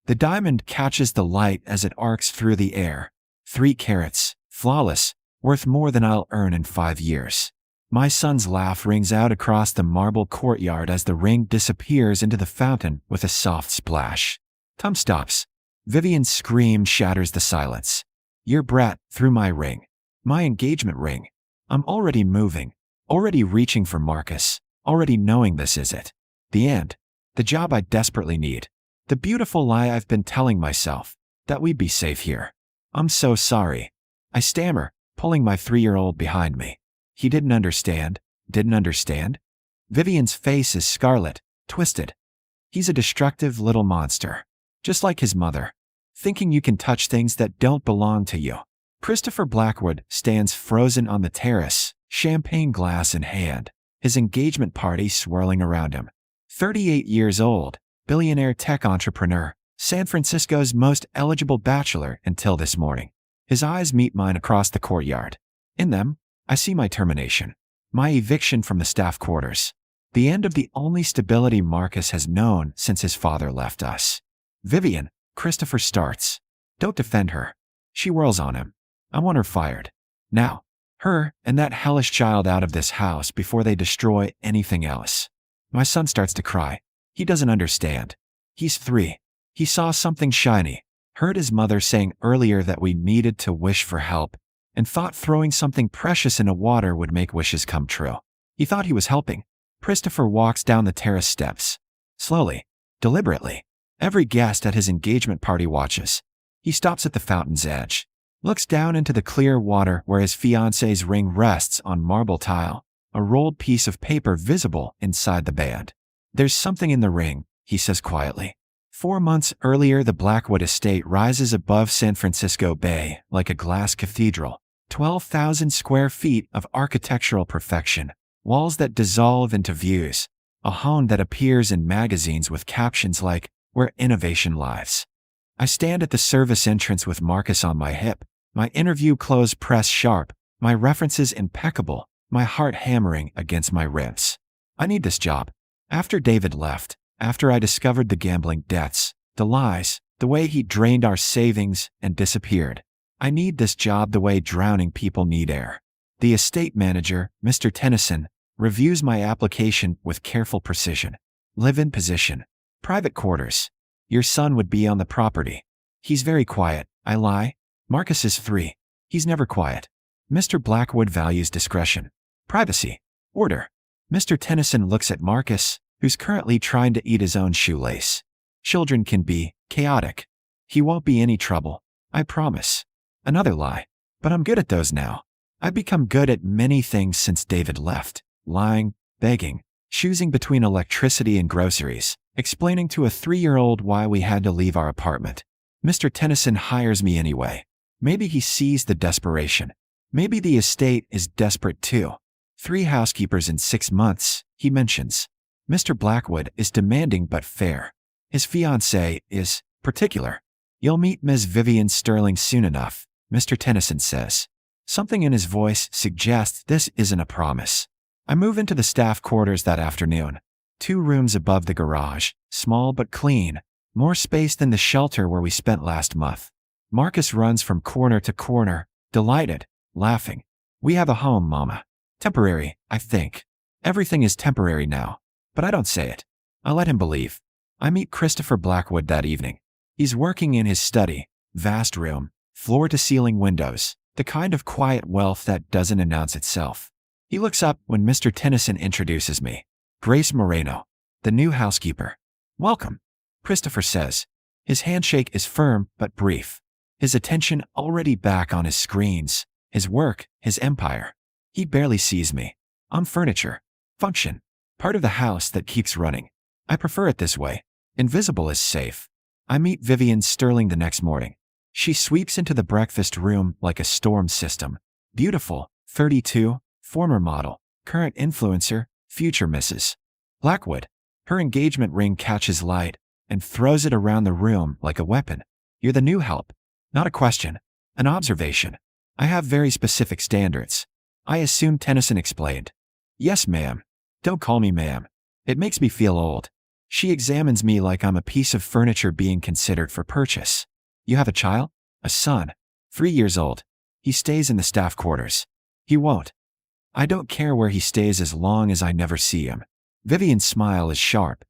The diamond catches the light as it arcs through the air. 3 carats, flawless, worth more than I'll earn in 5 years. My son's laugh rings out across the marble courtyard as the ring disappears into the fountain with a soft splash. Time stops. Vivienne's scream shatters the silence. Your brat threw my ring. My engagement ring. I'm already moving, already reaching for Marcus, already knowing this is it. The end. The job I desperately need. The beautiful lie I've been telling myself, that we'd be safe here. I'm so sorry. I stammer, pulling my 3-year-old behind me. He didn't understand. Didn't understand? Vivienne's face is scarlet, twisted. He's a destructive little monster. Just like his mother. Thinking you can touch things that don't belong to you. Christopher Blackwood stands frozen on the terrace, champagne glass in hand, his engagement party swirling around him. 38 years old, billionaire tech entrepreneur, San Francisco's most eligible bachelor until this morning. His eyes meet mine across the courtyard. In them, I see my termination. My eviction from the staff quarters. The end of the only stability Marcus has known since his father left us. Vivienne, Christopher starts. Don't defend her. She whirls on him. I want her fired. Now. Her and that hellish child out of this house before they destroy anything else. My son starts to cry. He doesn't understand. He's 3. He saw something shiny, heard his mother saying earlier that we needed to wish for help, and thought throwing something precious in the water would make wishes come true. He thought he was helping. Christopher walks down the terrace steps. Slowly, deliberately. Every guest at his engagement party watches. He stops at the fountain's edge, looks down into the clear water where his fiancée's ring rests on marble tile, a rolled piece of paper visible inside the band. There's something in the ring, he says quietly. 4 months earlier, the Blackwood estate rises above San Francisco Bay like a glass cathedral. 12,000 square feet of architectural perfection, walls that dissolve into views, a home that appears in magazines with captions like, "Where innovation lies." I stand at the service entrance with Marcus on my hip, my interview clothes pressed sharp, my references impeccable, my heart hammering against my ribs. I need this job. After David left, after I discovered the gambling debts, the lies, the way he drained our savings and disappeared, I need this job the way drowning people need air. The estate manager, Mr. Tennyson, reviews my application with careful precision. Live-in position. Private quarters. Your son would be on the property. He's very quiet. I lie. Marcus is 3. He's never quiet. Mr. Blackwood values discretion. Privacy. Order. Mr. Tennyson looks at Marcus, who's currently trying to eat his own shoelace. Children can be chaotic. He won't be any trouble. I promise. Another lie. But I'm good at those now. I've become good at many things since David left. Lying, begging, choosing between electricity and groceries, explaining to a 3-year-old why we had to leave our apartment. Mr. Tennyson hires me anyway. Maybe he sees the desperation. Maybe the estate is desperate too. 3 housekeepers in 6 months, he mentions. Mr. Blackwood is demanding but fair. His fiancée is particular. You'll meet Ms. Vivienne Sterling soon enough, Mr. Tennyson says. Something in his voice suggests this isn't a promise. I move into the staff quarters that afternoon. 2 rooms above the garage, small but clean, more space than the shelter where we spent last month. Marcus runs from corner to corner, delighted, laughing. We have a home, Mama. Temporary, I think. Everything is temporary now. But I don't say it. I let him believe. I meet Christopher Blackwood that evening. He's working in his study, vast room, floor-to-ceiling windows, the kind of quiet wealth that doesn't announce itself. He looks up when Mr. Tennyson introduces me. Grace Moreno, the new housekeeper. Welcome, Christopher says. His handshake is firm but brief. His attention already back on his screens, his work, his empire. He barely sees me. I'm furniture. Function. Part of the house that keeps running. I prefer it this way. Invisible is safe. I meet Vivienne Sterling the next morning. She sweeps into the breakfast room like a storm system. Beautiful, 32, former model, current influencer, future Mrs. Blackwood. Her engagement ring catches light and throws it around the room like a weapon. You're the new help. Not a question. An observation. I have very specific standards. I assume Tennyson explained. Yes, ma'am. Don't call me ma'am. It makes me feel old. She examines me like I'm a piece of furniture being considered for purchase. You have a child? A son. 3 years old. He stays in the staff quarters. He won't. I don't care where he stays as long as I never see him. Vivienne's smile is sharp.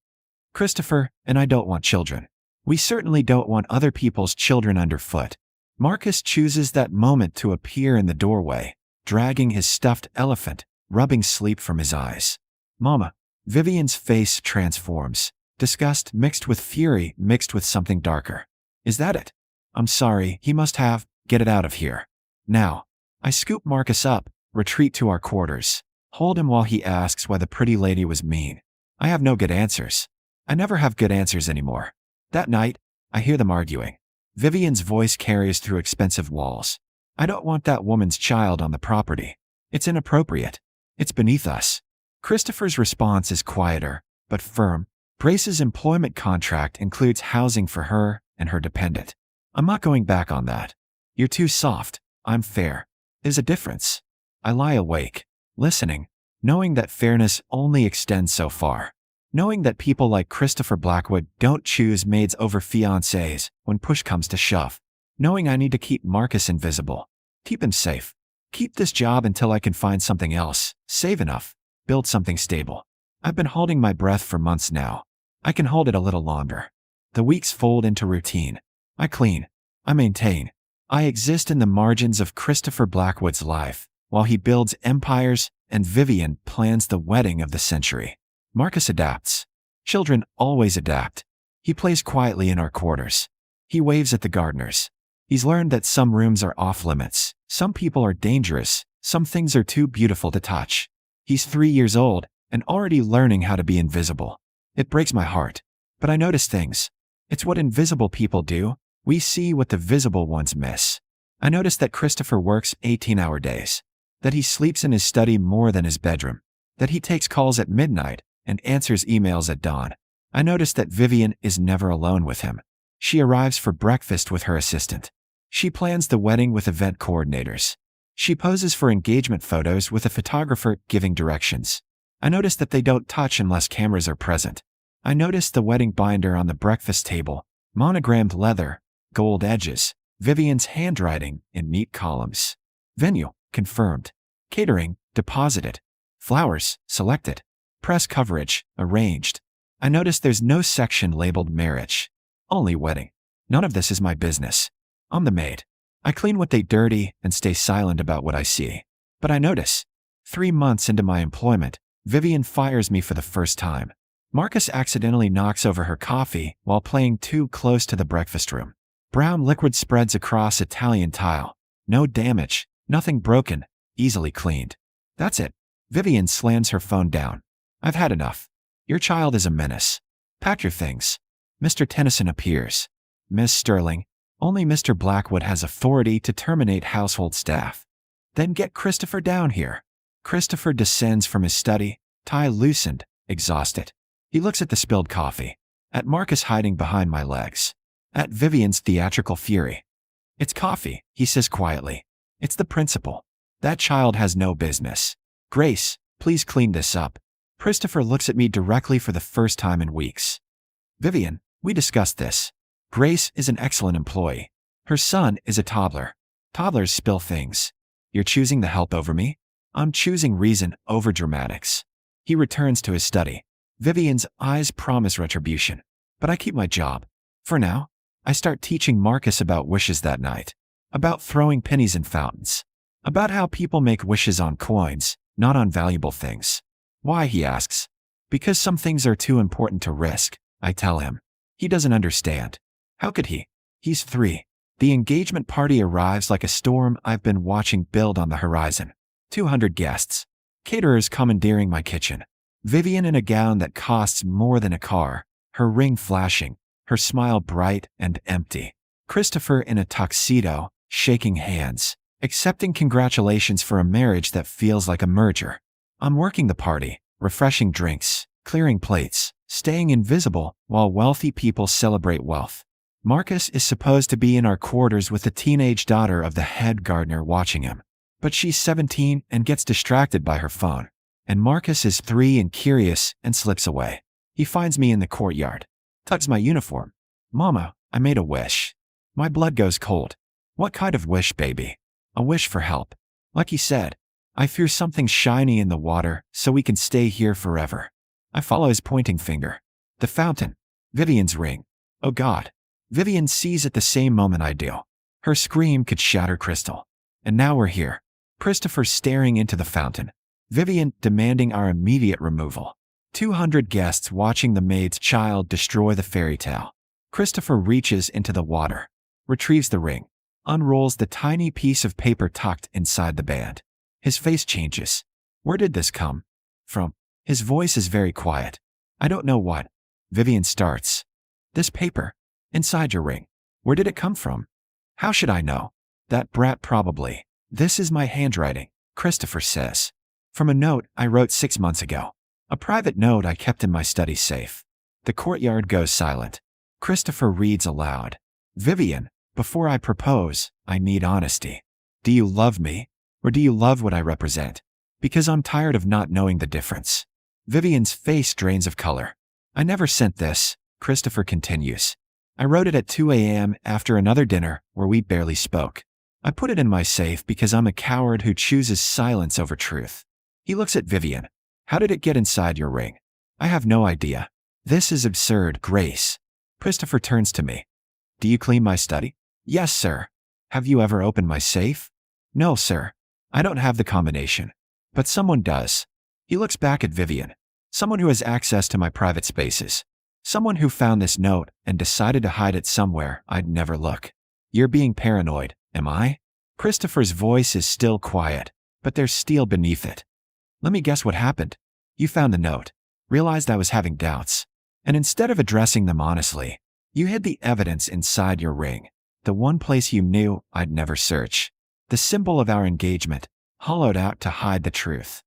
Christopher and I don't want children. We certainly don't want other people's children underfoot. Marcus chooses that moment to appear in the doorway, dragging his stuffed elephant, rubbing sleep from his eyes. Mama. Vivienne's face transforms. Disgust mixed with fury mixed with something darker. Is that it? I'm sorry, he must have. Get it out of here. Now. I scoop Marcus up, retreat to our quarters, hold him while he asks why the pretty lady was mean. I have no good answers. I never have good answers anymore. That night, I hear them arguing. Vivienne's voice carries through expensive walls. I don't want that woman's child on the property. It's inappropriate. It's beneath us. Christopher's response is quieter, but firm. Grace's employment contract includes housing for her and her dependent. I'm not going back on that. You're too soft. I'm fair. There's a difference. I lie awake, listening, knowing that fairness only extends so far. Knowing that people like Christopher Blackwood don't choose maids over fiancés when push comes to shove. Knowing I need to keep Marcus invisible. Keep him safe. Keep this job until I can find something else, save enough, build something stable. I've been holding my breath for months now. I can hold it a little longer. The weeks fold into routine. I clean. I maintain. I exist in the margins of Christopher Blackwood's life, while he builds empires and Vivienne plans the wedding of the century. Marcus adapts. Children always adapt. He plays quietly in our quarters. He waves at the gardeners. He's learned that some rooms are off limits, some people are dangerous, some things are too beautiful to touch. He's 3 years old and already learning how to be invisible. It breaks my heart. But I notice things. It's what invisible people do. We see what the visible ones miss. I notice that Christopher works 18-hour days. That he sleeps in his study more than his bedroom. That he takes calls at midnight and answers emails at dawn. I notice that Vivienne is never alone with him. She arrives for breakfast with her assistant. She plans the wedding with event coordinators. She poses for engagement photos with a photographer giving directions. I notice that they don't touch unless cameras are present. I notice the wedding binder on the breakfast table, monogrammed leather, gold edges, Vivienne's handwriting in neat columns. Venue, confirmed. Catering, deposited. Flowers, selected. Press coverage, arranged. I notice there's no section labeled marriage. Only wedding. None of this is my business. I'm the maid. I clean what they dirty and stay silent about what I see. But I notice. 3 months into my employment, Vivienne fires me for the first time. Marcus accidentally knocks over her coffee while playing too close to the breakfast room. Brown liquid spreads across Italian tile. No damage, nothing broken, easily cleaned. That's it. Vivienne slams her phone down. I've had enough. Your child is a menace. Pack your things. Mr. Tennyson appears. Miss Sterling, only Mr. Blackwood has authority to terminate household staff. Then get Christopher down here. Christopher descends from his study, tie loosened, exhausted. He looks at the spilled coffee, at Marcus hiding behind my legs, at Vivienne's theatrical fury. It's coffee, he says quietly. It's the principle. That child has no business. Grace, please clean this up. Christopher looks at me directly for the first time in weeks. Vivienne, we discussed this. Grace is an excellent employee. Her son is a toddler. Toddlers spill things. You're choosing the help over me? I'm choosing reason over dramatics. He returns to his study. Vivienne's eyes promise retribution. But I keep my job. For now, I start teaching Marcus about wishes that night. About throwing pennies in fountains. About how people make wishes on coins, not on valuable things. Why, he asks. Because some things are too important to risk, I tell him. He doesn't understand. How could he? He's 3. The engagement party arrives like a storm I've been watching build on the horizon. 200 guests. Caterers commandeering my kitchen. Vivienne in a gown that costs more than a car, her ring flashing, her smile bright and empty. Christopher in a tuxedo, shaking hands, accepting congratulations for a marriage that feels like a merger. I'm working the party, refreshing drinks, clearing plates, staying invisible while wealthy people celebrate wealth. Marcus is supposed to be in our quarters with the teenage daughter of the head gardener watching him. But she's 17 and gets distracted by her phone. And Marcus is 3 and curious and slips away. He finds me in the courtyard, tugs my uniform. Mama, I made a wish. My blood goes cold. What kind of wish, baby? A wish for help. Like he said, I threw something shiny in the water so we can stay here forever. I follow his pointing finger. The fountain. Vivienne's ring. Oh God. Vivienne sees at the same moment I do. Her scream could shatter crystal. And now we're here. Christopher staring into the fountain. Vivienne demanding our immediate removal. 200 guests watching the maid's child destroy the fairy tale. Christopher reaches into the water, retrieves the ring, unrolls the tiny piece of paper tucked inside the band. His face changes. Where did this come from? His voice is very quiet. I don't know what. Vivienne starts. This paper. Inside your ring. Where did it come from? How should I know? That brat probably. This is my handwriting, Christopher says. From a note I wrote 6 months ago. A private note I kept in my study safe. The courtyard goes silent. Christopher reads aloud. Vivienne, before I propose, I need honesty. Do you love me? Or do you love what I represent? Because I'm tired of not knowing the difference. Vivienne's face drains of color. I never sent this, Christopher continues. I wrote it at 2 a.m. after another dinner where we barely spoke. I put it in my safe because I'm a coward who chooses silence over truth. He looks at Vivienne. How did it get inside your ring? I have no idea. This is absurd, Grace. Christopher turns to me. Do you clean my study? Yes, sir. Have you ever opened my safe? No, sir. I don't have the combination. But someone does. He looks back at Vivienne. Someone who has access to my private spaces. Someone who found this note and decided to hide it somewhere I'd never look. You're being paranoid, am I? Christopher's voice is still quiet, but there's steel beneath it. Let me guess what happened. You found the note, realized I was having doubts, and instead of addressing them honestly, you hid the evidence inside your ring, the one place you knew I'd never search. The symbol of our engagement, hollowed out to hide the truth.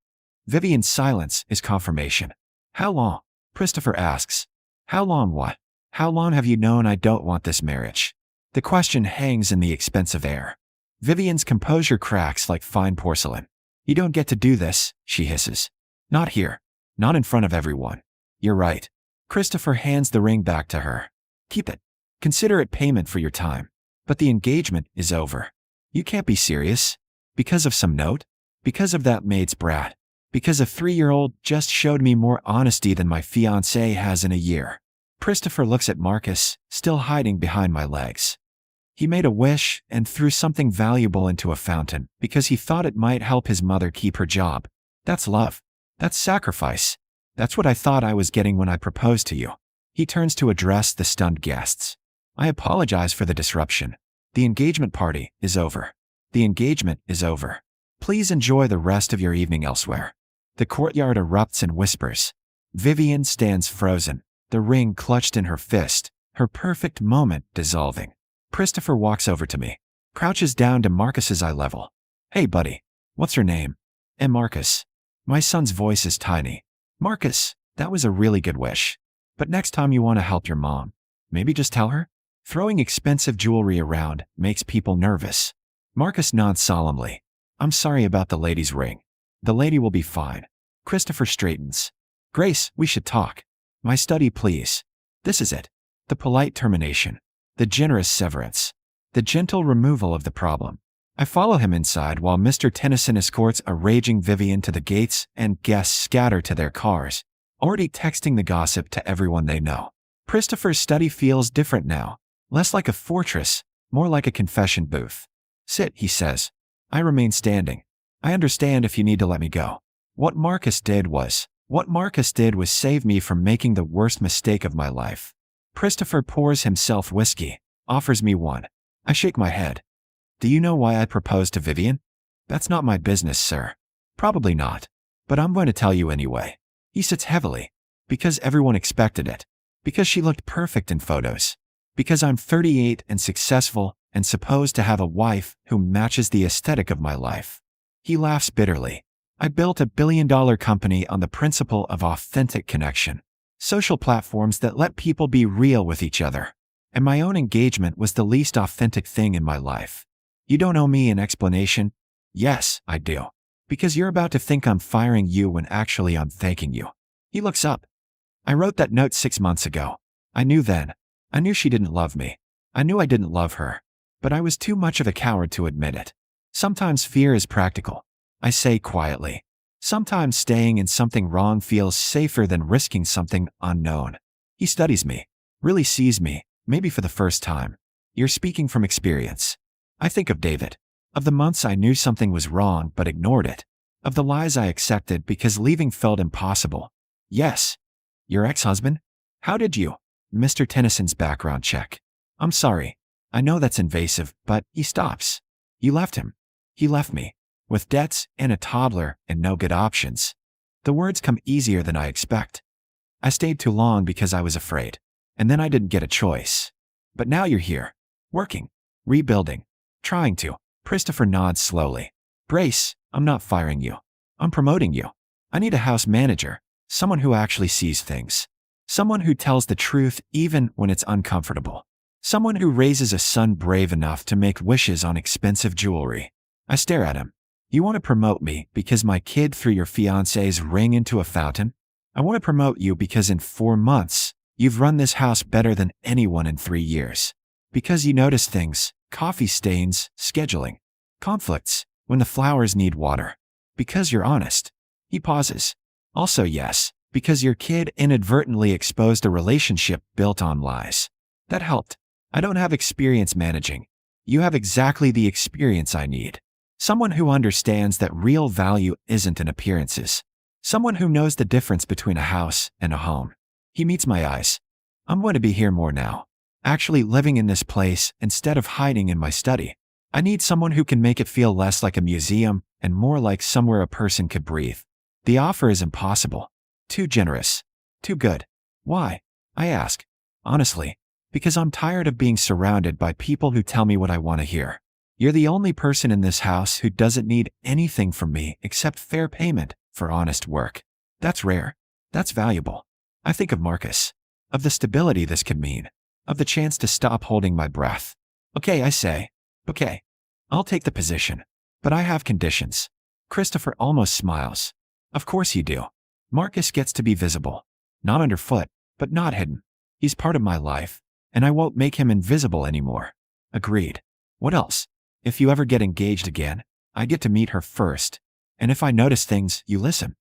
Vivienne's silence is confirmation. How long? Christopher asks. How long what? How long have you known I don't want this marriage? The question hangs in the expensive air. Vivienne's composure cracks like fine porcelain. You don't get to do this, she hisses. Not here. Not in front of everyone. You're right. Christopher hands the ring back to her. Keep it. Consider it payment for your time. But the engagement is over. You can't be serious. Because of some note? Because of that maid's brat? Because a 3-year-old just showed me more honesty than my fiancé has in a year. Christopher looks at Marcus, still hiding behind my legs. He made a wish and threw something valuable into a fountain because he thought it might help his mother keep her job. That's love. That's sacrifice. That's what I thought I was getting when I proposed to you. He turns to address the stunned guests. I apologize for the disruption. The engagement party is over. The engagement is over. Please enjoy the rest of your evening elsewhere. The courtyard erupts in whispers. Vivienne stands frozen, the ring clutched in her fist, her perfect moment dissolving. Christopher walks over to me, crouches down to Marcus's eye level. Hey buddy, what's your name? Marcus. My son's voice is tiny. Marcus, that was a really good wish. But next time you want to help your mom, maybe just tell her? Throwing expensive jewelry around makes people nervous. Marcus nods solemnly. I'm sorry about the lady's ring. The lady will be fine. Christopher straightens. Grace, we should talk. My study, please. This is it. The polite termination. The generous severance. The gentle removal of the problem. I follow him inside while Mr. Tennyson escorts a raging Vivienne to the gates and guests scatter to their cars, already texting the gossip to everyone they know. Christopher's study feels different now. Less like a fortress, more like a confession booth. Sit, he says. I remain standing. I understand if you need to let me go. What Marcus did was save me from making the worst mistake of my life. Christopher pours himself whiskey, offers me one. I shake my head. Do you know why I proposed to Vivienne? That's not my business, sir. Probably not. But I'm going to tell you anyway. He sits heavily. Because everyone expected it. Because she looked perfect in photos. Because I'm 38 and successful and supposed to have a wife who matches the aesthetic of my life. He laughs bitterly. I built a billion-dollar company on the principle of authentic connection. Social platforms that let people be real with each other. And my own engagement was the least authentic thing in my life. You don't owe me an explanation? Yes, I do. Because you're about to think I'm firing you when actually I'm thanking you. He looks up. I wrote that note 6 months ago. I knew then. I knew she didn't love me. I knew I didn't love her. But I was too much of a coward to admit it. Sometimes fear is practical, I say quietly. Sometimes staying in something wrong feels safer than risking something unknown. He studies me, really sees me, maybe for the first time. You're speaking from experience. I think of David, of the months I knew something was wrong but ignored it, of the lies I accepted because leaving felt impossible. Yes. Your ex-husband? How did you? Mr. Tennyson's background check. I'm sorry. I know that's invasive, but he stops. You left him. He left me. With debts and a toddler and no good options. The words come easier than I expect. I stayed too long because I was afraid. And then I didn't get a choice. But now you're here. Working. Rebuilding. Trying to. Christopher nods slowly. Brace, I'm not firing you. I'm promoting you. I need a house manager. Someone who actually sees things. Someone who tells the truth even when it's uncomfortable. Someone who raises a son brave enough to make wishes on expensive jewelry. I stare at him. You want to promote me because my kid threw your fiancée's ring into a fountain? I want to promote you because in 4 months, you've run this house better than anyone in 3 years. Because you notice things, coffee stains, scheduling, conflicts, when the flowers need water. Because you're honest. He pauses. Also yes, because your kid inadvertently exposed a relationship built on lies. That helped. I don't have experience managing. You have exactly the experience I need. Someone who understands that real value isn't in appearances. Someone who knows the difference between a house and a home. He meets my eyes. I'm going to be here more now. Actually living in this place instead of hiding in my study. I need someone who can make it feel less like a museum and more like somewhere a person could breathe. The offer is impossible. Too generous. Too good. Why? I ask. Honestly, because I'm tired of being surrounded by people who tell me what I want to hear. You're the only person in this house who doesn't need anything from me except fair payment for honest work. That's rare. That's valuable. I think of Marcus. Of the stability this could mean. Of the chance to stop holding my breath. Okay, I say. Okay. I'll take the position. But I have conditions. Christopher almost smiles. Of course you do. Marcus gets to be visible. Not underfoot, but not hidden. He's part of my life, and I won't make him invisible anymore. Agreed. What else? If you ever get engaged again, I get to meet her first. And if I notice things, you listen.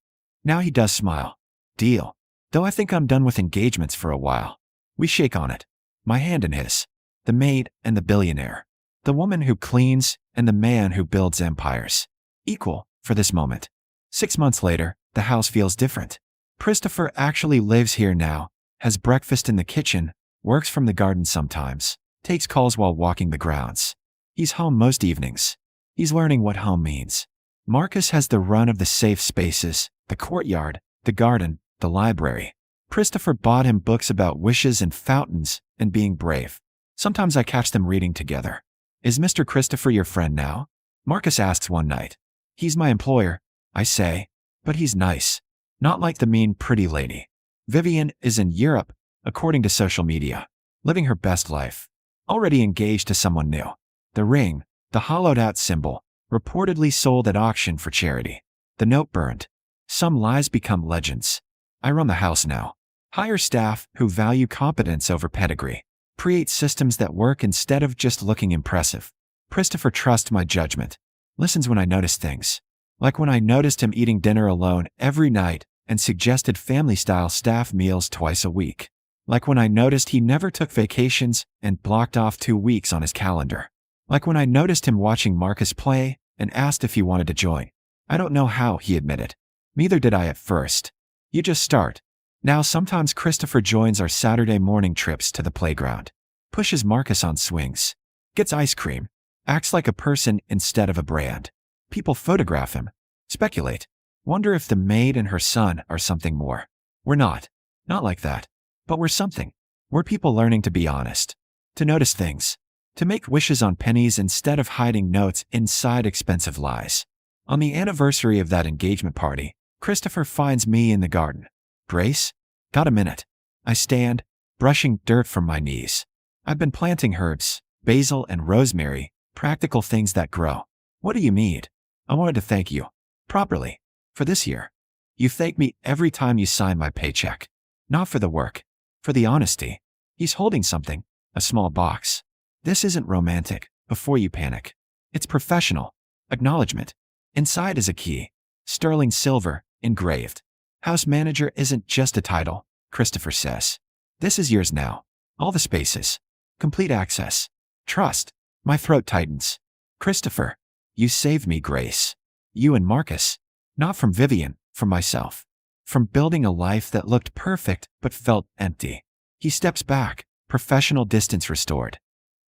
Now he does smile. Deal. Though I think I'm done with engagements for a while. We shake on it. My hand in his. The maid and the billionaire. The woman who cleans and the man who builds empires. Equal, for this moment. 6 months later, the house feels different. Christopher actually lives here now, has breakfast in the kitchen, works from the garden sometimes, takes calls while walking the grounds. He's home most evenings. He's learning what home means. Marcus has the run of the safe spaces, the courtyard, the garden, the library. Christopher bought him books about wishes and fountains and being brave. Sometimes I catch them reading together. Is Mr. Christopher your friend now? Marcus asks one night. He's my employer, I say, but he's nice. Not like the mean pretty lady. Vivienne is in Europe, according to social media, living her best life. Already engaged to someone new. The ring, the hollowed-out symbol, reportedly sold at auction for charity. The note burned. Some lies become legends. I run the house now. Hire staff who value competence over pedigree. Create systems that work instead of just looking impressive. Christopher trusts my judgment. Listens when I notice things. Like when I noticed him eating dinner alone every night and suggested family-style staff meals twice a week. Like when I noticed he never took vacations and blocked off 2 weeks on his calendar. Like when I noticed him watching Marcus play and asked if he wanted to join. I don't know how, he admitted. Neither did I at first. You just start. Now sometimes Christopher joins our Saturday morning trips to the playground. Pushes Marcus on swings. Gets ice cream. Acts like a person instead of a brand. People photograph him. Speculate. Wonder if the maid and her son are something more. We're not. Not like that. But we're something. We're people learning to be honest. To notice things. To make wishes on pennies instead of hiding notes inside expensive lies. On the anniversary of that engagement party, Christopher finds me in the garden. Grace? Got a minute. I stand, brushing dirt from my knees. I've been planting herbs, basil and rosemary, practical things that grow. What do you need? I wanted to thank you. Properly. For this year. You thank me every time you sign my paycheck. Not for the work. For the honesty. He's holding something. A small box. This isn't romantic, before you panic. It's professional. Acknowledgement. Inside is a key. Sterling silver, engraved. House manager isn't just a title, Christopher says. This is yours now. All the spaces. Complete access. Trust. My throat tightens. Christopher. You saved me, Grace. You and Marcus. Not from Vivienne, from myself. From building a life that looked perfect but felt empty. He steps back, professional distance restored.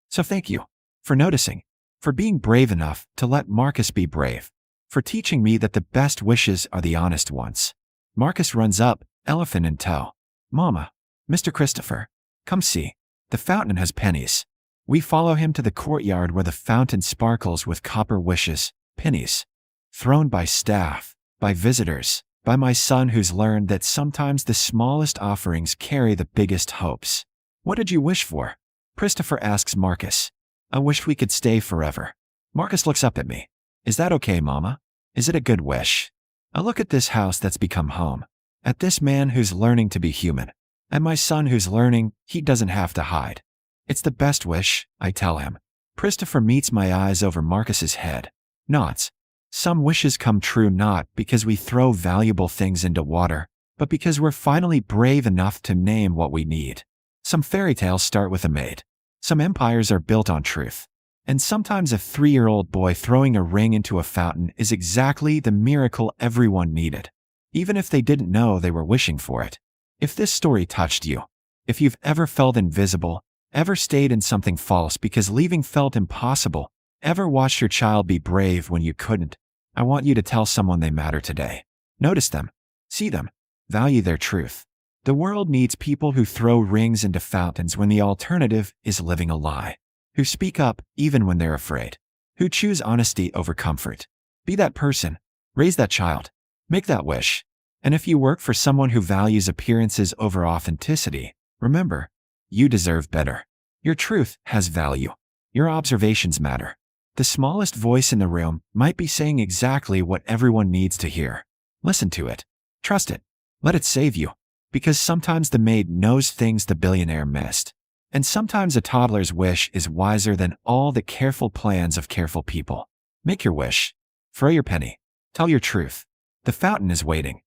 So thank you. For noticing. For being brave enough to let Marcus be brave. For teaching me that the best wishes are the honest ones. Marcus runs up, elephant in tow. Mama. Mr. Christopher. Come see. The fountain has pennies. We follow him to the courtyard where the fountain sparkles with copper wishes, pennies. Thrown by staff, by visitors, by my son who's learned that sometimes the smallest offerings carry the biggest hopes. What did you wish for? Christopher asks Marcus. I wish we could stay forever. Marcus looks up at me. Is that okay, Mama? Is it a good wish? I look at this house that's become home. At this man who's learning to be human. And my son who's learning he doesn't have to hide. It's the best wish, I tell him. Christopher meets my eyes over Marcus's head. Nods. Some wishes come true not because we throw valuable things into water, but because we're finally brave enough to name what we need. Some fairy tales start with a maid. Some empires are built on truth. And sometimes a 3-year-old boy throwing a ring into a fountain is exactly the miracle everyone needed, even if they didn't know they were wishing for it. If this story touched you, if you've ever felt invisible, ever stayed in something false because leaving felt impossible, ever watched your child be brave when you couldn't, I want you to tell someone they matter today. Notice them. See them. Value their truth. The world needs people who throw rings into fountains when the alternative is living a lie. Who speak up even when they're afraid. Who choose honesty over comfort. Be that person. Raise that child. Make that wish. And if you work for someone who values appearances over authenticity, remember, you deserve better. Your truth has value. Your observations matter. The smallest voice in the room might be saying exactly what everyone needs to hear. Listen to it. Trust it. Let it save you. Because sometimes the maid knows things the billionaire missed. And sometimes a toddler's wish is wiser than all the careful plans of careful people. Make your wish. Throw your penny. Tell your truth. The fountain is waiting.